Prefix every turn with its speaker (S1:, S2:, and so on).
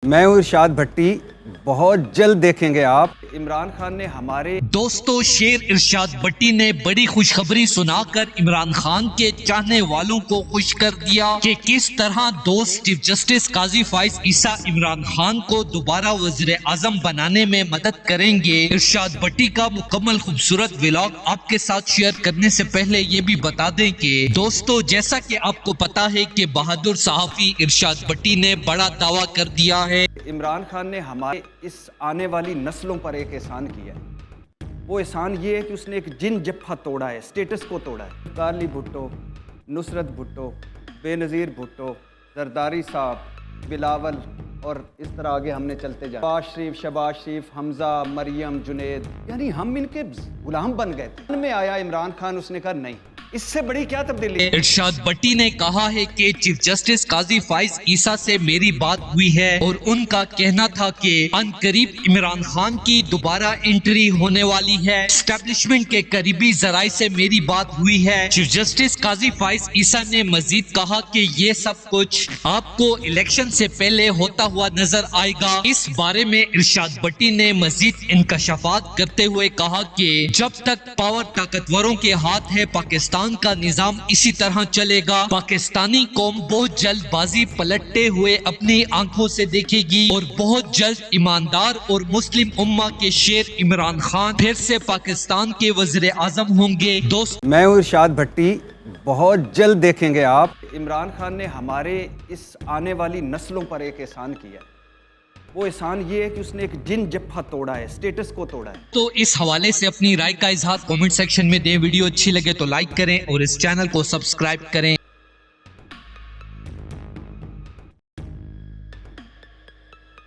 S1: میں ہوں ارشاد بھٹی، بہت جلد دیکھیں گے آپ۔ عمران خان نے ہمارے
S2: دوستو، شیر ارشاد بٹی نے بڑی خوشخبری سنا کر عمران خان کے چاہنے والوں کو خوش کر دیا کہ کس طرح دوست چیف جسٹس قاضی فائز عیسیٰ عمران خان کو دوبارہ وزیر اعظم بنانے میں مدد کریں گے۔ ارشاد بٹی کا مکمل خوبصورت ولاگ آپ کے ساتھ شیئر کرنے سے پہلے یہ بھی بتا دیں کہ دوستو، جیسا کہ آپ کو پتا ہے کہ بہادر صحافی ارشاد بٹی نے بڑا دعویٰ کر دیا ہے۔
S1: عمران خان نے ہمارے اس آنے والی نسلوں پر ایک احسان کیا ہے۔ وہ احسان یہ ہے کہ اس نے ایک جن جبہہ توڑا ہے، سٹیٹس کو توڑا ہے۔ کارلی بھٹو، نصرت بھٹو، بے نظیر بھٹو، زرداری صاحب، بلاول اور اس طرح آگے ہم نے چلتے جائے۔ شہباز شریف، حمزہ، مریم، جنید، یعنی ہم ان کے غلام بن گئے تھے۔ میں آیا عمران خان، اس نے کہا نہیں، اس سے بڑی کیا تبدیلی؟
S2: ارشاد بٹی نے کہا ہے کہ چیف جسٹس قاضی فائز عیسیٰ سے میری بات ہوئی ہے اور ان کا کہنا تھا کہ ان قریب عمران خان کی دوبارہ انٹری ہونے والی ہے۔ اسٹیبلشمنٹ کے قریبی ذرائع سے میری بات ہوئی ہے۔ چیف جسٹس قاضی فائز عیسیٰ نے مزید کہا کہ یہ سب کچھ آپ کو الیکشن سے پہلے ہوتا ہوا نظر آئے گا۔ اس بارے میں ارشاد بٹی نے مزید انکشافات کرتے ہوئے کہا کہ جب تک پاور طاقتوروں کے ہاتھ ہے، پاکستان کا نظام اسی طرح چلے گا۔ پاکستانی قوم بہت جلد بازی پلٹتے ہوئے اپنی آنکھوں سے دیکھے گی اور بہت جلد ایماندار اور مسلم امہ کے شیر عمران خان پھر سے پاکستان کے وزیر اعظم ہوں گے۔
S1: میں ہوں ارشاد بھٹی، بہت جلد دیکھیں گے آپ۔ عمران خان نے ہمارے اس آنے والی نسلوں پر ایک احسان کیا ہے۔ وہ احسان یہ ہے کہ اس نے ایک جن جبہہ توڑا ہے، سٹیٹس کو توڑا ہے۔
S2: تو اس حوالے سے اپنی رائے کا اظہار کامنٹ سیکشن میں دیں۔ ویڈیو اچھی لگے تو لائک کریں اور اس چینل کو سبسکرائب کریں۔